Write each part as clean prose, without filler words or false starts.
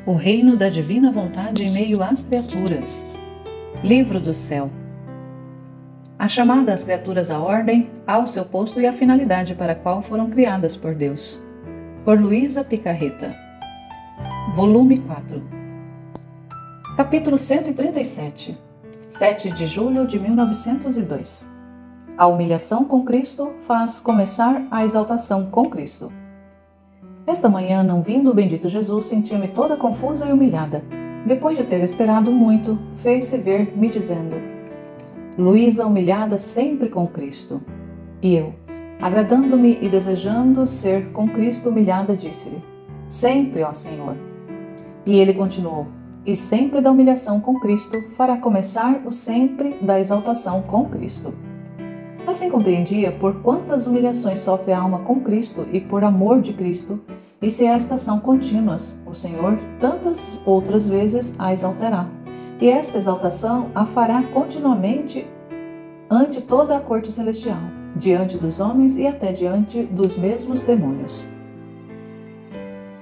O reino da divina vontade em meio às criaturas. Livro do céu. A chamada às criaturas à ordem, ao seu posto e à finalidade para a qual foram criadas por Deus. Por Luísa Picarreta. Volume 4. Capítulo 137. 7 de julho de 1902. A humilhação com Cristo faz começar a exaltação com Cristo. Esta manhã, não vindo o bendito Jesus, senti-me toda confusa e humilhada. Depois de ter esperado muito, fez-se ver, me dizendo: Luísa humilhada sempre com Cristo. E eu, agradando-me e desejando ser com Cristo humilhada, disse-lhe: Sempre, ó Senhor. E ele continuou: E sempre da humilhação com Cristo fará começar o sempre da exaltação com Cristo. Assim compreendia por quantas humilhações sofre a alma com Cristo e por amor de Cristo, e se estas são contínuas, o Senhor tantas outras vezes a exaltará, e esta exaltação a fará continuamente ante toda a corte celestial, diante dos homens e até diante dos mesmos demônios.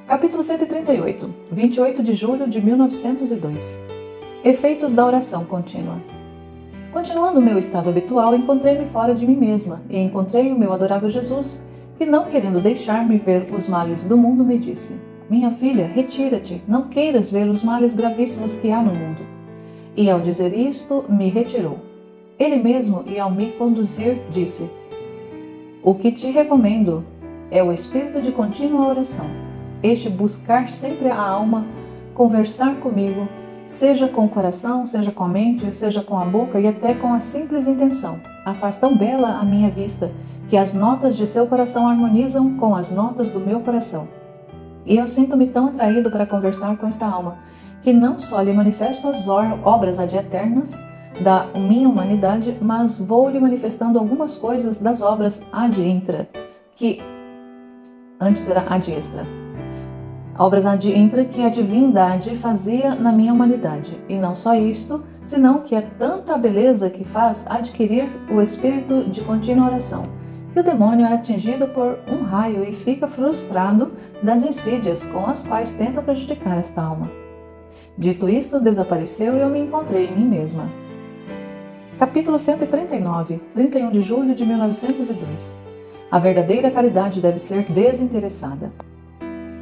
Capítulo 138, 28 de julho de 1902. Efeitos da oração contínua. Continuando o meu estado habitual, encontrei-me fora de mim mesma e encontrei o meu adorável Jesus, que, não querendo deixar-me ver os males do mundo, me disse: Minha filha, retira-te, não queiras ver os males gravíssimos que há no mundo. E ao dizer isto, me retirou. Ele mesmo, e ao me conduzir, disse: O que te recomendo é o espírito de contínua oração. Este buscar sempre a alma, conversar comigo, seja com o coração, seja com a mente, seja com a boca e até com a simples intenção. A faz tão bela a minha vista, que as notas de seu coração harmonizam com as notas do meu coração. E eu sinto-me tão atraído para conversar com esta alma, que não só lhe manifesto as obras ad eternas da minha humanidade, mas vou-lhe manifestando algumas coisas das obras ad intra, que antes era ad extra. Obras ad intra que a divindade fazia na minha humanidade. E não só isto, senão que é tanta beleza que faz adquirir o espírito de contínua oração, que o demônio é atingido por um raio e fica frustrado das insídias com as quais tenta prejudicar esta alma. Dito isto, desapareceu e eu me encontrei em mim mesma. Capítulo 139, 31 de julho de 1902. A verdadeira caridade deve ser desinteressada.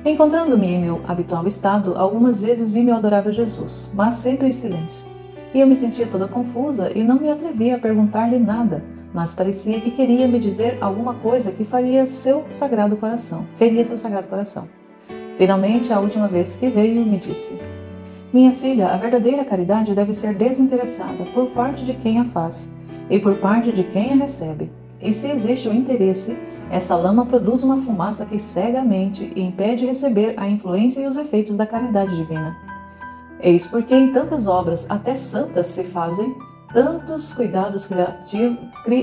Encontrando-me em meu habitual estado, algumas vezes vi meu adorável Jesus, mas sempre em silêncio. E eu me sentia toda confusa e não me atrevia a perguntar-lhe nada, mas parecia que queria me dizer alguma coisa que feria seu sagrado coração. Finalmente, a última vez que veio, me disse: Minha filha, a verdadeira caridade deve ser desinteressada por parte de quem a faz e por parte de quem a recebe. E se existe o interesse, essa lama produz uma fumaça que cega a mente e impede receber a influência e os efeitos da caridade divina. Eis porque em tantas obras, até santas, se fazem, tantos cuidados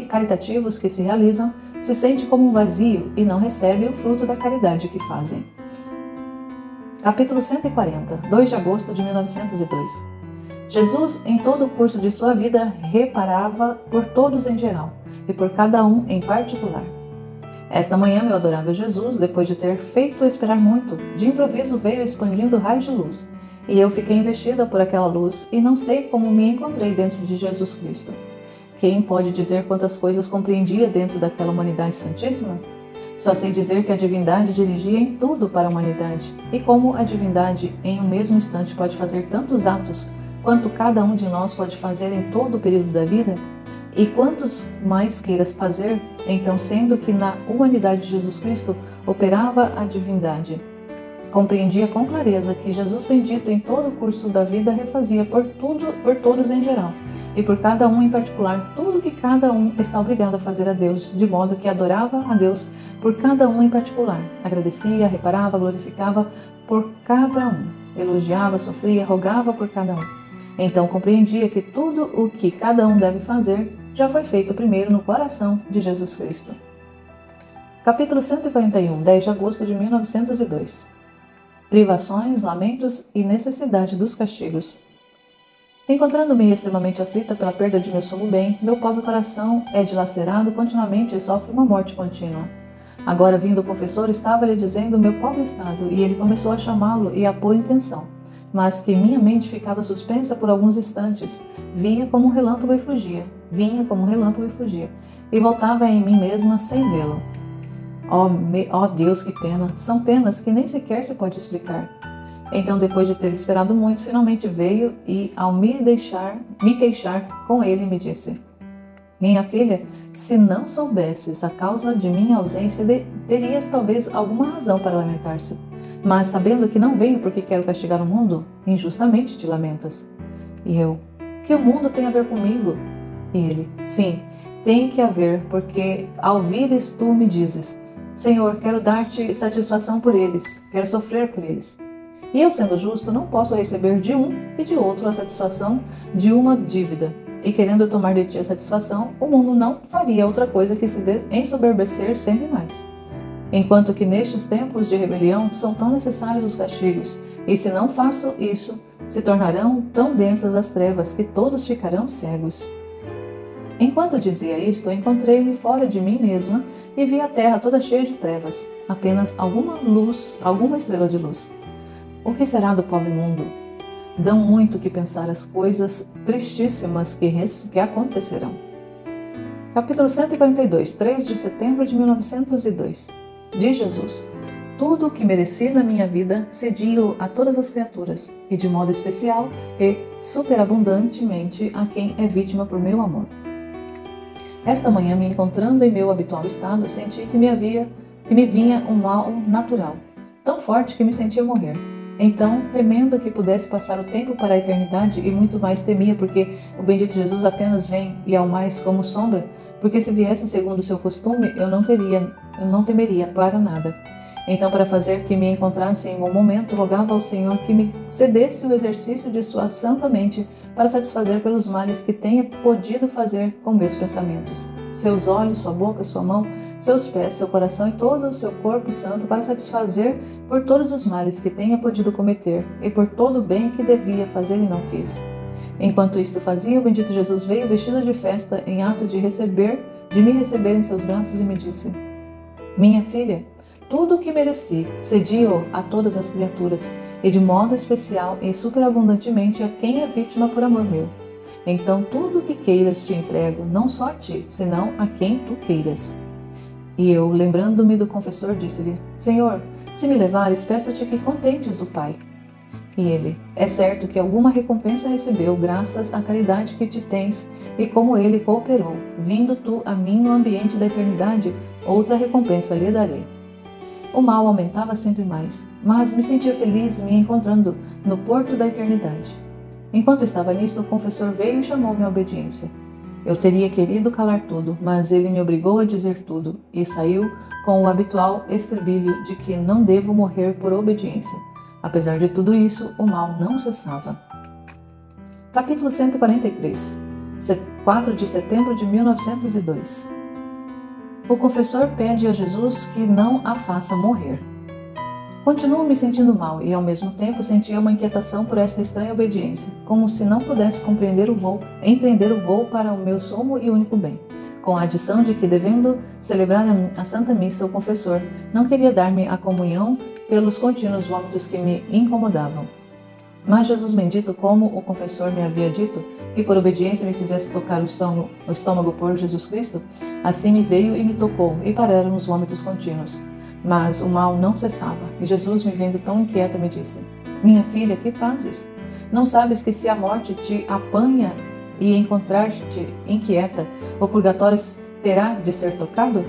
caritativos que se realizam, se sente como um vazio e não recebe o fruto da caridade que fazem. Capítulo 140, 2 de agosto de 1902. Jesus, em todo o curso de sua vida, reparava por todos em geral e por cada um em particular. Esta manhã, meu adorável Jesus, depois de ter feito esperar muito, de improviso veio expandindo raios de luz, e eu fiquei investida por aquela luz e não sei como me encontrei dentro de Jesus Cristo. Quem pode dizer quantas coisas compreendia dentro daquela humanidade santíssima? Só sei dizer que a divindade dirigia em tudo para a humanidade, e como a divindade em um mesmo instante pode fazer tantos atos quanto cada um de nós pode fazer em todo o período da vida, e quantos mais queiras fazer, então, sendo que na humanidade de Jesus Cristo operava a divindade, compreendia com clareza que Jesus bendito em todo o curso da vida refazia por todos em geral, e por cada um em particular, tudo que cada um está obrigado a fazer a Deus, de modo que adorava a Deus por cada um em particular, agradecia, reparava, glorificava por cada um, elogiava, sofria, rogava por cada um. Então compreendia que tudo o que cada um deve fazer já foi feito primeiro no coração de Jesus Cristo. Capítulo 141, 10 de agosto de 1902. Privações, lamentos e necessidade dos castigos. Encontrando-me extremamente aflita pela perda de meu sumo bem, meu pobre coração é dilacerado continuamente e sofre uma morte contínua. Agora, vindo o confessor, estava-lhe dizendo o meu pobre estado, e ele começou a chamá-lo e a pôr em tensão. mas que minha mente ficava suspensa por alguns instantes. Via como um relâmpago e fugia, vinha como um relâmpago e fugia, e voltava em mim mesma sem vê-lo. Oh Deus, que pena! São penas que nem sequer se pode explicar. Então, depois de ter esperado muito, finalmente veio e, ao me queixar com ele, me disse: minha filha, se não soubesses a causa de minha ausência, terias talvez alguma razão para lamentar-se. Mas, sabendo que não venho porque quero castigar o mundo, injustamente te lamentas. E eu: que o mundo tem a ver comigo? E ele: sim, tem que haver, porque ao vires tu me dizes: Senhor, quero dar-te satisfação por eles, quero sofrer por eles. E eu, sendo justo, não posso receber de um e de outro a satisfação de uma dívida. E querendo tomar de ti a satisfação, o mundo não faria outra coisa que se ensoberbecer sempre mais. Enquanto que nestes tempos de rebelião são tão necessários os castigos, e se não faço isso, se tornarão tão densas as trevas que todos ficarão cegos. Enquanto dizia isto, encontrei-me fora de mim mesma e vi a terra toda cheia de trevas, apenas alguma luz, alguma estrela de luz. O que será do pobre mundo? Dão muito que pensar as coisas tristíssimas que acontecerão. Capítulo 142, 3 de setembro de 1902. Diz Jesus: tudo o que mereci na minha vida cedi-o a todas as criaturas, e de modo especial e superabundantemente a quem é vítima por meu amor. Esta manhã, me encontrando em meu habitual estado, senti que me vinha um mal natural, tão forte que me sentia morrer. Então, temendo que pudesse passar o tempo para a eternidade, e muito mais temia porque o bendito Jesus apenas vem e ao mais como sombra, porque se viesse segundo o seu costume, eu não temeria para nada. Então, para fazer que me encontrasse em um momento, rogava ao Senhor que me cedesse o exercício de sua santa mente para satisfazer pelos males que tenha podido fazer com meus pensamentos. Seus olhos, sua boca, sua mão, seus pés, seu coração e todo o seu corpo santo para satisfazer por todos os males que tenha podido cometer e por todo o bem que devia fazer e não fiz. Enquanto isto fazia, o bendito Jesus veio vestido de festa em ato de me receber em seus braços e me disse: minha filha, tudo o que mereci, cedi-o a todas as criaturas, e de modo especial e superabundantemente a quem é vítima por amor meu. Então tudo o que queiras te entrego, não só a ti, senão a quem tu queiras. E eu, lembrando-me do confessor, disse-lhe: Senhor, se me levares, peço-te que contentes o Pai. E ele: é certo que alguma recompensa recebeu, graças à caridade que te tens, e como ele cooperou, vindo tu a mim no ambiente da eternidade, outra recompensa lhe darei. O mal aumentava sempre mais, mas me sentia feliz me encontrando no porto da eternidade. Enquanto estava nisto, o confessor veio e chamou-me à obediência. Eu teria querido calar tudo, mas ele me obrigou a dizer tudo, e saiu com o habitual estribilho de que não devo morrer por obediência. Apesar de tudo isso, o mal não cessava. Capítulo 143, 4 de setembro de 1902. O confessor pede a Jesus que não a faça morrer. Continuo me sentindo mal e, ao mesmo tempo, sentia uma inquietação por esta estranha obediência, como se não pudesse empreender o voo para o meu sumo e único bem, com a adição de que, devendo celebrar a Santa Missa, o confessor não queria dar-me a comunhão pelos contínuos vômitos que me incomodavam. Mas Jesus bendito, como o confessor me havia dito, que por obediência me fizesse tocar o estômago por Jesus Cristo, assim me veio e me tocou, e pararam os vômitos contínuos. Mas o mal não cessava, e Jesus, me vendo tão inquieta, me disse: minha filha, que fazes? Não sabes que se a morte te apanha e encontrar-te inquieta, o purgatório terá de ser tocado?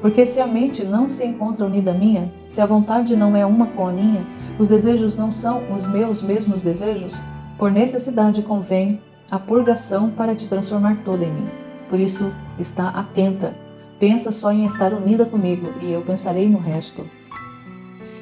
Porque se a mente não se encontra unida à minha, se a vontade não é uma com a minha, os desejos não são os meus mesmos desejos, por necessidade convém a purgação para te transformar toda em mim. Por isso, está atenta. Pensa só em estar unida comigo, e eu pensarei no resto.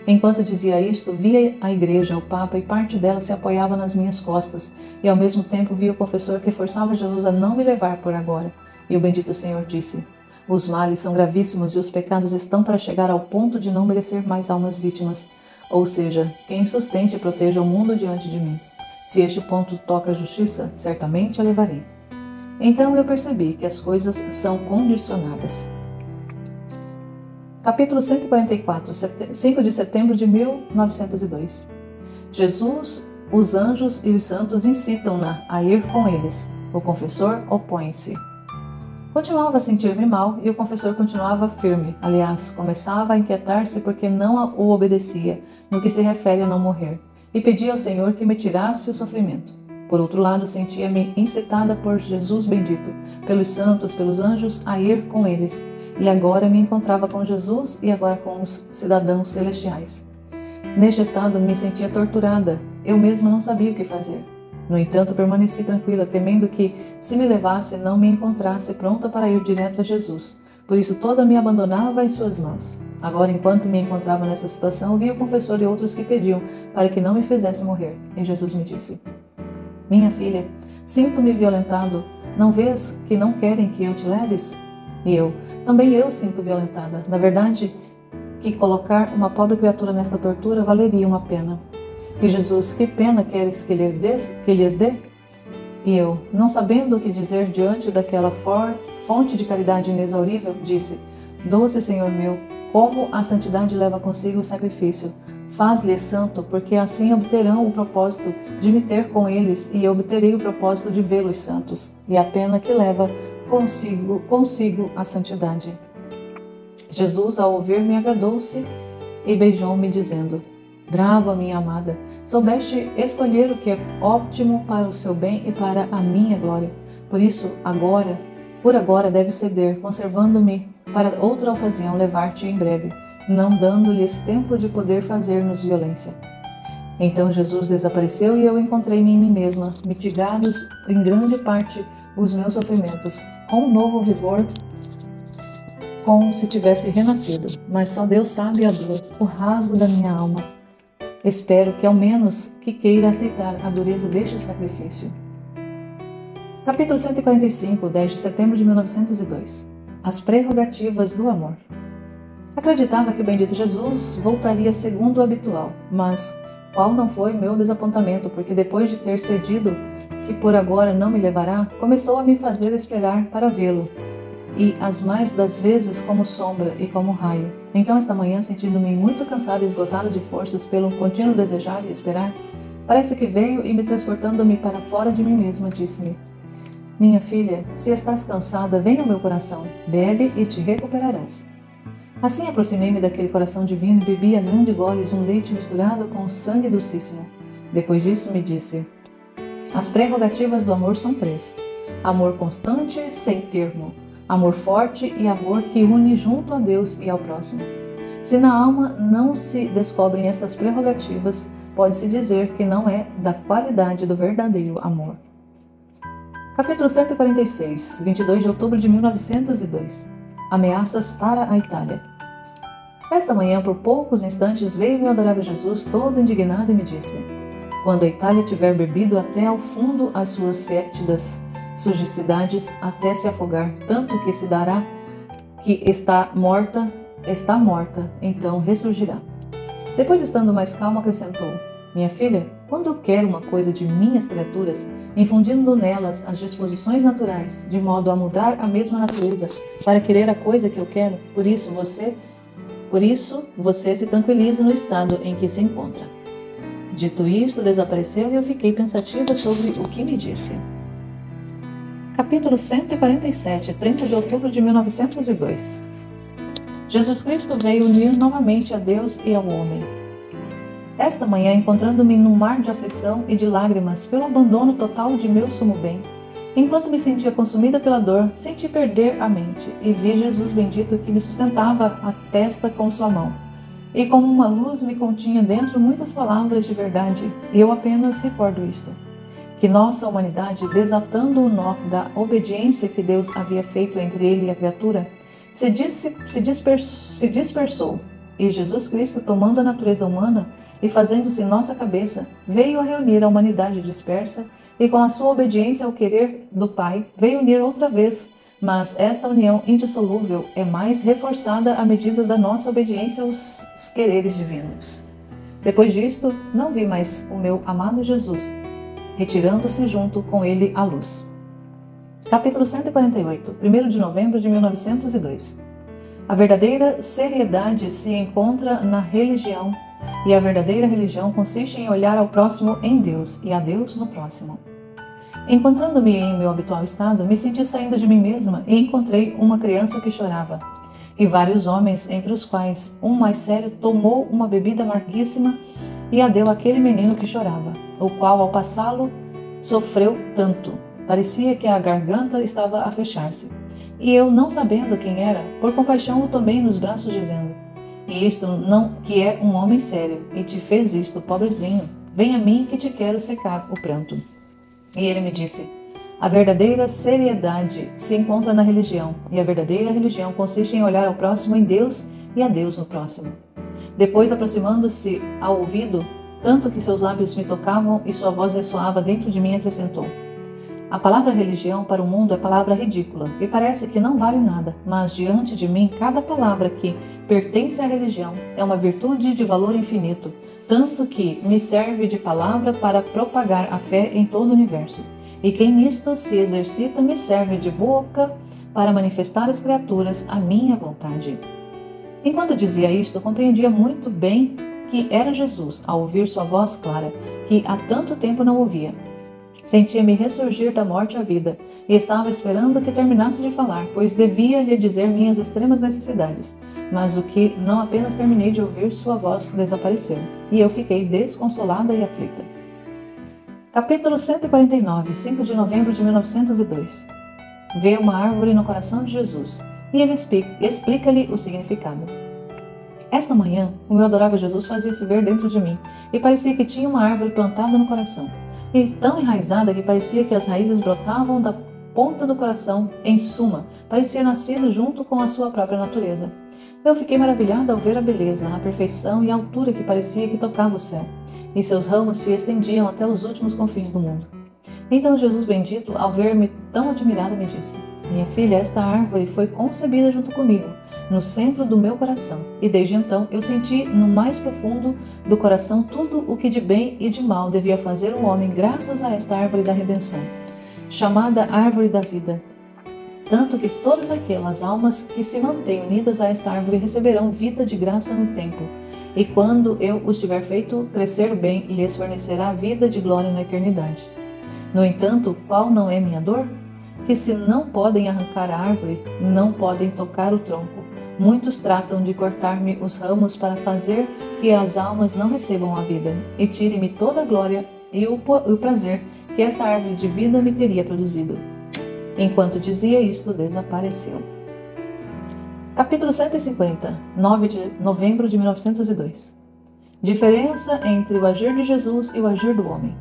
Enquanto dizia isto, via a igreja, o Papa, e parte dela se apoiava nas minhas costas, e ao mesmo tempo via o confessor que forçava Jesus a não me levar por agora. E o bendito Senhor disse: os males são gravíssimos e os pecados estão para chegar ao ponto de não merecer mais almas vítimas. Ou seja, quem sustente e proteja o mundo diante de mim. Se este ponto toca a justiça, certamente a levarei. Então eu percebi que as coisas são condicionadas. Capítulo 144, 5 de setembro de 1902. Jesus Os anjos e os santos incitam-na a ir com eles. O confessor opõe-se. Continuava a sentir-me mal e o confessor continuava firme. Aliás, começava a inquietar-se porque não o obedecia no que se refere a não morrer, e pedia ao Senhor que me tirasse o sofrimento. Por outro lado, sentia-me incitada por Jesus bendito, pelos santos, pelos anjos, a ir com eles. E agora me encontrava com Jesus e agora com os cidadãos celestiais. Neste estado me sentia torturada. Eu mesma não sabia o que fazer. No entanto, permaneci tranquila, temendo que, se me levasse, não me encontrasse pronta para ir direto a Jesus. Por isso, toda me abandonava em suas mãos. Agora, enquanto me encontrava nessa situação, vi o confessor e outros que pediam para que não me fizesse morrer. E Jesus me disse: minha filha, sinto-me violentado. Não vês que não querem que eu te leves? E eu, também eu sinto violentada. Na verdade, que colocar uma pobre criatura nesta tortura valeria uma pena. E Jesus, que pena queres que lhes dê? E eu, não sabendo o que dizer diante daquela fonte de caridade inexaurível, disse: doce Senhor meu, como a santidade leva consigo o sacrifício. Faz-lhes santo, porque assim obterão o propósito de me ter com eles, e eu obterei o propósito de vê-los santos, e a pena que leva consigo a santidade. Jesus, ao ouvir-me, agradou-se e beijou-me, dizendo: brava, minha amada, soubeste escolher o que é ótimo para o seu bem e para a minha glória. Por isso, por agora deve ceder, conservando-me para outra ocasião levar-te em breve, não dando-lhes tempo de poder fazer-nos violência. Então Jesus desapareceu e eu encontrei-me em mim mesma, mitigados em grande parte os meus sofrimentos, com um novo vigor, como se tivesse renascido. Mas só Deus sabe a dor, o rasgo da minha alma. Espero que ao menos que queira aceitar a dureza deste sacrifício. Capítulo 145, 10 de setembro de 1902. As prerrogativas do amor. Acreditava que o bendito Jesus voltaria segundo o habitual, mas qual não foi meu desapontamento, porque depois de ter cedido que por agora não me levará, começou a me fazer esperar para vê-lo, e as mais das vezes como sombra e como raio. Então esta manhã, sentindo-me muito cansada e esgotada de forças pelo contínuo desejar e esperar, parece que veio e me transportando-me para fora de mim mesma, disse-me: minha filha, se estás cansada, vem ao meu coração, bebe e te recuperarás. Assim aproximei-me daquele coração divino e bebi a grande goles um leite misturado com o sangue docíssimo. Depois disso me disse: as prerrogativas do amor são 3. Amor constante, sem termo. Amor forte e amor que une junto a Deus e ao próximo. Se na alma não se descobrem estas prerrogativas, pode-se dizer que não é da qualidade do verdadeiro amor. Capítulo 146, 22 de outubro de 1902. Ameaças para a Itália. Esta manhã, por poucos instantes, veio meu adorável Jesus, todo indignado, e me disse: quando a Itália tiver bebido até ao fundo as suas fétidas sujicidades, até se afogar, tanto que se dará que está morta, então ressurgirá. Depois, estando mais calmo, acrescentou: minha filha, quando eu quero uma coisa de minhas criaturas, infundindo nelas as disposições naturais, de modo a mudar a mesma natureza, para querer a coisa que eu quero, por isso você se tranquiliza no estado em que se encontra. Dito isto, desapareceu e eu fiquei pensativa sobre o que me disse. Capítulo 147, 30 de outubro de 1902. Jesus Cristo veio unir novamente a Deus e ao homem. Esta manhã, encontrando-me num mar de aflição e de lágrimas pelo abandono total de meu sumo bem, enquanto me sentia consumida pela dor, senti perder a mente e vi Jesus bendito que me sustentava a testa com sua mão. E como uma luz me continha dentro muitas palavras de verdade, e eu apenas recordo isto: que nossa humanidade, desatando o nó da obediência que Deus havia feito entre ele e a criatura, se dispersou, e Jesus Cristo, tomando a natureza humana e fazendo-se nossa cabeça, veio a reunir a humanidade dispersa e, com a sua obediência ao querer do Pai, veio unir outra vez, mas esta união indissolúvel é mais reforçada à medida da nossa obediência aos quereres divinos. Depois disto, não vi mais o meu amado Jesus, retirando-se junto com ele à luz. Capítulo 148, 1 de novembro de 1902. A verdadeira seriedade se encontra na religião e a verdadeira religião consiste em olhar ao próximo em Deus e a Deus no próximo. Encontrando-me em meu habitual estado, me senti saindo de mim mesma e encontrei uma criança que chorava, e vários homens, entre os quais um mais sério tomou uma bebida amarguíssima e a deu àquele menino que chorava, o qual, ao passá-lo, sofreu tanto. Parecia que a garganta estava a fechar-se. E eu, não sabendo quem era, por compaixão o tomei nos braços, dizendo: E isto não que é um homem sério, e te fez isto, pobrezinho, vem a mim que te quero secar o pranto. E ele me disse: A verdadeira seriedade se encontra na religião, e a verdadeira religião consiste em olhar ao próximo em Deus e a Deus no próximo. Depois, aproximando-se ao ouvido, tanto que seus lábios me tocavam e sua voz ressoava dentro de mim, acrescentou: A palavra religião para o mundo é palavra ridícula, e parece que não vale nada, mas diante de mim cada palavra que pertence à religião é uma virtude de valor infinito, tanto que me serve de palavra para propagar a fé em todo o universo. E quem nisto se exercita me serve de boca para manifestar às criaturas a minha vontade. Enquanto dizia isto, compreendia muito bem que era Jesus, ao ouvir sua voz clara, que há tanto tempo não ouvia. Sentia-me ressurgir da morte à vida, e estava esperando que terminasse de falar, pois devia lhe dizer minhas extremas necessidades. Mas o que não apenas terminei de ouvir, sua voz desapareceu, e eu fiquei desconsolada e aflita. Capítulo 149, 5 de novembro de 1902. Vê uma árvore no coração de Jesus, e ele explica-lhe o significado. Esta manhã, o meu adorável Jesus fazia-se ver dentro de mim, e parecia que tinha uma árvore plantada no coração, e tão enraizada que parecia que as raízes brotavam da ponta do coração. Em suma, parecia nascido junto com a sua própria natureza. Eu fiquei maravilhada ao ver a beleza, a perfeição e a altura que parecia que tocava o céu, e seus ramos se estendiam até os últimos confins do mundo. Então Jesus bendito, ao ver-me tão admirada, me disse: Minha filha, esta árvore foi concebida junto comigo, no centro do meu coração, e desde então eu senti no mais profundo do coração tudo o que de bem e de mal devia fazer o homem graças a esta árvore da redenção, chamada árvore da vida. Tanto que todas aquelas almas que se mantêm unidas a esta árvore receberão vida de graça no tempo, e quando eu os tiver feito crescer bem, lhes fornecerá vida de glória na eternidade. No entanto, qual não é minha dor? Que se não podem arrancar a árvore, não podem tocar o tronco. Muitos tratam de cortar-me os ramos para fazer que as almas não recebam a vida, e tire-me toda a glória e o prazer que esta árvore de vida me teria produzido. Enquanto dizia isto, desapareceu. Capítulo 150, 9 de novembro de 1902. Diferença entre o agir de Jesus e o agir do homem.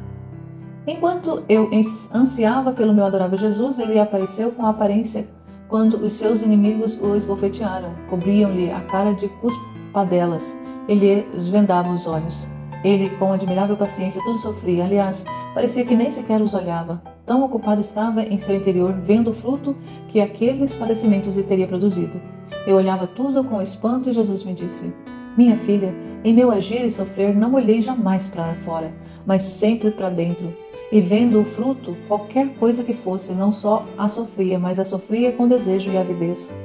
Enquanto eu ansiava pelo meu adorável Jesus, ele apareceu com a aparência quando os seus inimigos o esbofetearam, cobriam-lhe a cara de cuspadelas e lhe esvendavam os olhos. Ele, com admirável paciência, tudo sofria. Aliás, parecia que nem sequer os olhava. Tão ocupado estava em seu interior, vendo o fruto que aqueles padecimentos lhe teria produzido. Eu olhava tudo com espanto e Jesus me disse: Minha filha, em meu agir e sofrer não olhei jamais para fora, mas sempre para dentro. E vendo o fruto, qualquer coisa que fosse, não só a sofria, mas a sofria com desejo e avidez.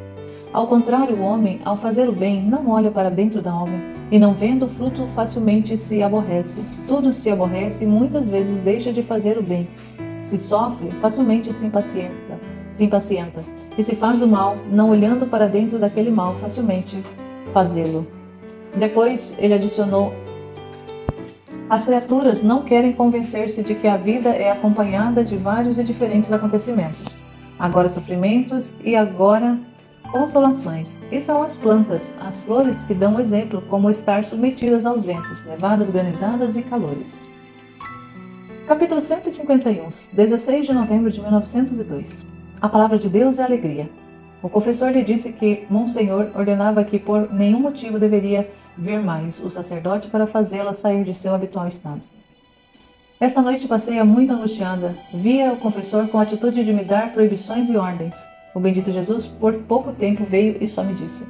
Ao contrário, o homem, ao fazer o bem, não olha para dentro da alma, e não vendo o fruto facilmente se aborrece. Tudo se aborrece e muitas vezes deixa de fazer o bem. Se sofre, facilmente se impacienta. E se faz o mal, não olhando para dentro daquele mal, facilmente fazê-lo. Depois ele adicionou: As criaturas não querem convencer-se de que a vida é acompanhada de vários e diferentes acontecimentos. Agora sofrimentos e agora consolações. E são as plantas, as flores que dão o exemplo, como estar submetidas aos ventos, nevadas, granizadas e calores. Capítulo 151, 16 de novembro de 1902. A palavra de Deus é alegria. O confessor lhe disse que Monsenhor ordenava que por nenhum motivo deveria vir mais o sacerdote para fazê-la sair de seu habitual estado. Esta noite passei-a muito angustiada. Via o confessor com a atitude de me dar proibições e ordens. O bendito Jesus por pouco tempo veio e só me disse: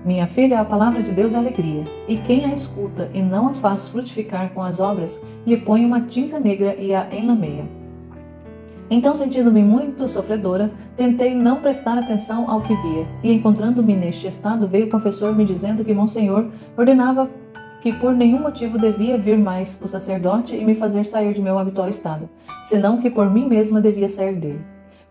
Minha filha, a palavra de Deus é alegria, e quem a escuta e não a faz frutificar com as obras, lhe põe uma tinta negra e a enlameia. Então, sentindo-me muito sofredora, tentei não prestar atenção ao que via, e encontrando-me neste estado, veio o confessor me dizendo que Monsenhor ordenava que por nenhum motivo devia vir mais o sacerdote e me fazer sair de meu habitual estado, senão que por mim mesma devia sair dele,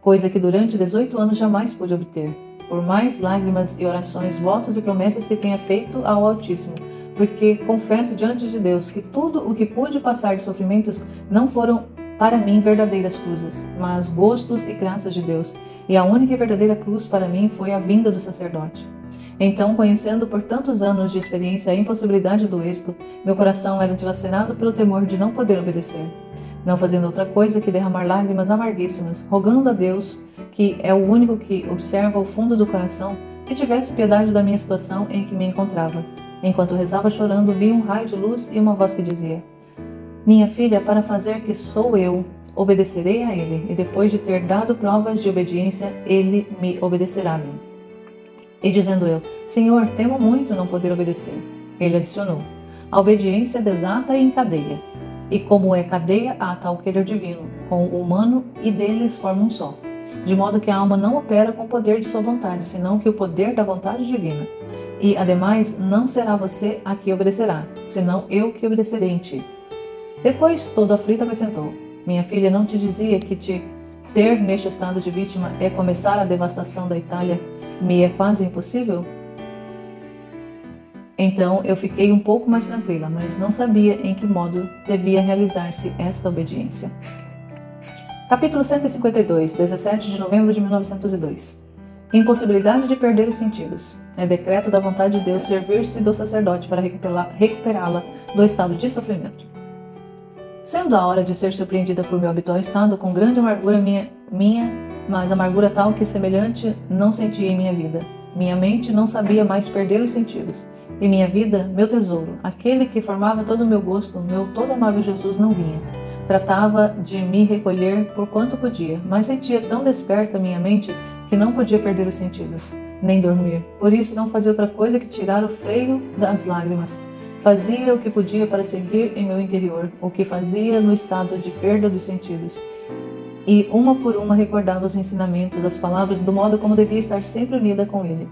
coisa que durante 18 anos jamais pude obter, por mais lágrimas e orações, votos e promessas que tenha feito ao Altíssimo, porque confesso diante de Deus que tudo o que pude passar de sofrimentos não foram para mim verdadeiras cruzes, mas gostos e graças de Deus, e a única e verdadeira cruz para mim foi a vinda do sacerdote. Então, conhecendo por tantos anos de experiência a impossibilidade do êxito, meu coração era dilacerado pelo temor de não poder obedecer, não fazendo outra coisa que derramar lágrimas amarguíssimas, rogando a Deus, que é o único que observa o fundo do coração, que tivesse piedade da minha situação em que me encontrava. Enquanto rezava chorando, vi um raio de luz e uma voz que dizia: minha filha, para fazer que sou eu, obedecerei a ele, e depois de ter dado provas de obediência, ele me obedecerá a mim. E dizendo eu: Senhor, temo muito não poder obedecer. Ele adicionou: a obediência desata e encadeia, e como é cadeia, ata ao querer divino, com o humano, e deles forma um só. De modo que a alma não opera com o poder de sua vontade, senão que o poder da vontade divina. E, ademais, não será você a que obedecerá, senão eu que obedecerei em ti. Depois, todo aflito, acrescentou: minha filha, não te dizia que te ter neste estado de vítima é começar a devastação da Itália, me é quase impossível? Então eu fiquei um pouco mais tranquila, mas não sabia em que modo devia realizar-se esta obediência. Capítulo 152, 17 de novembro de 1902. Impossibilidade de perder os sentidos. É decreto da vontade de Deus servir-se do sacerdote para recuperá-la do estado de sofrimento. Sendo a hora de ser surpreendida por meu habitual estado, com grande amargura mas amargura tal que semelhante não sentia em minha vida. Minha mente não sabia mais perder os sentidos. E minha vida, meu tesouro, aquele que formava todo o meu gosto, meu todo amável Jesus, não vinha. Tratava de me recolher por quanto podia, mas sentia tão desperta minha mente que não podia perder os sentidos, nem dormir. Por isso não fazia outra coisa que tirar o freio das lágrimas. Fazia o que podia para seguir em meu interior, o que fazia no estado de perda dos sentidos. E uma por uma recordava os ensinamentos, as palavras, do modo como devia estar sempre unida com ele.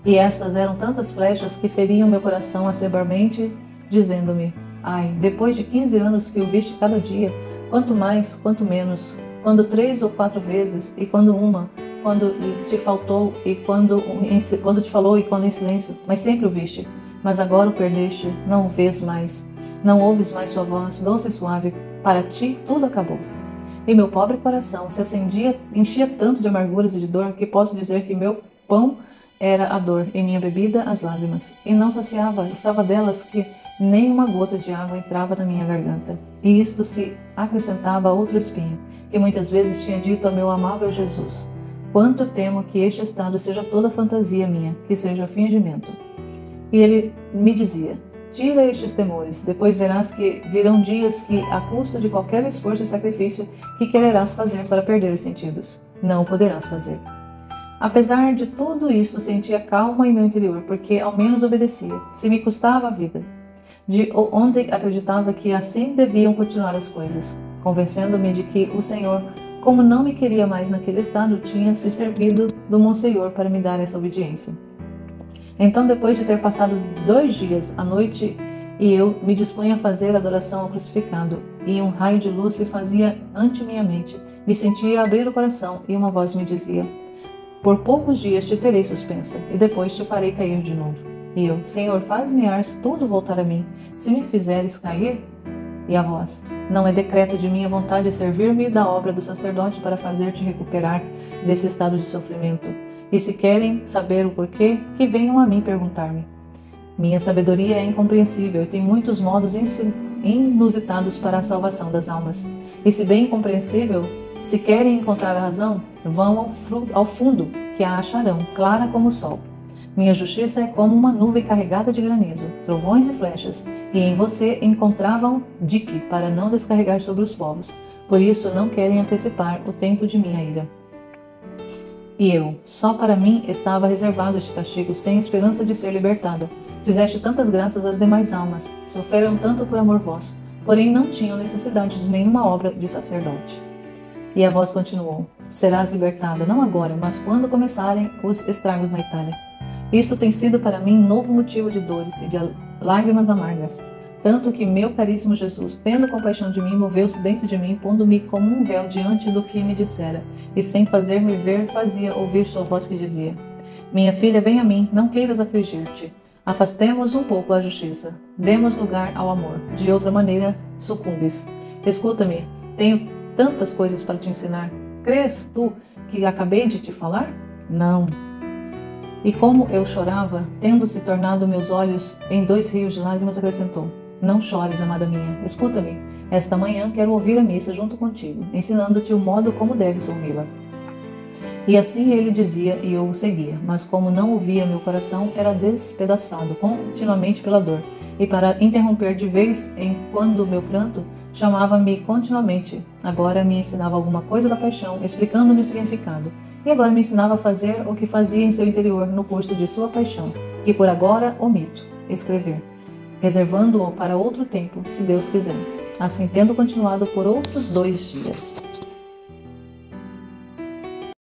E estas eram tantas flechas que feriam meu coração acerbamente, dizendo-me: ai, depois de 15 anos que o viste cada dia, quanto mais, quanto menos, quando 3 ou 4 vezes, e quando uma, quando te faltou, e quando te falou e quando em silêncio, mas sempre o viste. Mas agora o perdeste, não o vês mais, não ouves mais sua voz, doce e suave, para ti tudo acabou. E meu pobre coração se enchia tanto de amarguras e de dor, que posso dizer que meu pão era a dor, e minha bebida as lágrimas, e não saciava, estava delas que nem uma gota de água entrava na minha garganta. E isto se acrescentava a outro espinho, que muitas vezes tinha dito a meu amável Jesus: quanto temo que este estado seja toda fantasia minha, que seja fingimento. E ele me dizia: tira estes temores, depois verás que virão dias que, a custo de qualquer esforço e sacrifício que quererás fazer para perder os sentidos, não o poderás fazer. Apesar de tudo isto, sentia calma em meu interior, porque ao menos obedecia, se me custava a vida. De ontem acreditava que assim deviam continuar as coisas, convencendo-me de que o Senhor, como não me queria mais naquele estado, tinha se servido do Monsenhor para me dar essa obediência. Então, depois de ter passado 2 dias, a noite, e eu me dispunha a fazer adoração ao crucificado, e um raio de luz se fazia ante minha mente, me sentia abrir o coração, e uma voz me dizia: por poucos dias te terei suspensa, e depois te farei cair de novo. E eu: Senhor, faz-me ars tudo voltar a mim, se me fizeres cair. E a voz: não é decreto de minha vontade servir-me da obra do sacerdote para fazer-te recuperar desse estado de sofrimento. E se querem saber o porquê, que venham a mim perguntar-me. Minha sabedoria é incompreensível e tem muitos modos inusitados para a salvação das almas. E se bem incompreensível, se querem encontrar a razão, vão ao fundo, que a acharão, clara como o sol. Minha justiça é como uma nuvem carregada de granizo, trovões e flechas, e em você encontravam dique para não descarregar sobre os povos. Por isso não querem antecipar o tempo de minha ira. E eu, só para mim estava reservado este castigo, sem esperança de ser libertada. Fizeste tantas graças às demais almas, sofreram tanto por amor vosso, porém não tinham necessidade de nenhuma obra de sacerdote. E a voz continuou: serás libertada, não agora, mas quando começarem os estragos na Itália. Isto tem sido para mim novo motivo de dores lágrimas amargas. Tanto que meu caríssimo Jesus, tendo compaixão de mim, moveu-se dentro de mim, pondo-me como um véu diante do que me dissera, e sem fazer-me ver, fazia ouvir sua voz que dizia: Minha filha, vem a mim, não queiras afligir-te. Afastemos um pouco a justiça, demos lugar ao amor, de outra maneira sucumbes. Escuta-me, tenho tantas coisas para te ensinar. Crês tu que acabei de te falar? Não. E como eu chorava, tendo se tornado meus olhos em 2 rios de lágrimas, acrescentou: Não chores, amada minha, escuta-me. Esta manhã quero ouvir a missa junto contigo, ensinando-te o modo como deves ouvi-la. E assim ele dizia e eu o seguia, mas como não ouvia, meu coração era despedaçado continuamente pela dor, e para interromper de vez em quando meu pranto, chamava-me continuamente. Agora me ensinava alguma coisa da paixão, explicando-me o significado, e agora me ensinava a fazer o que fazia em seu interior no curso de sua paixão, que por agora omito escrever, reservando-o para outro tempo, se Deus quiser. Assim tendo continuado por outros 2 dias.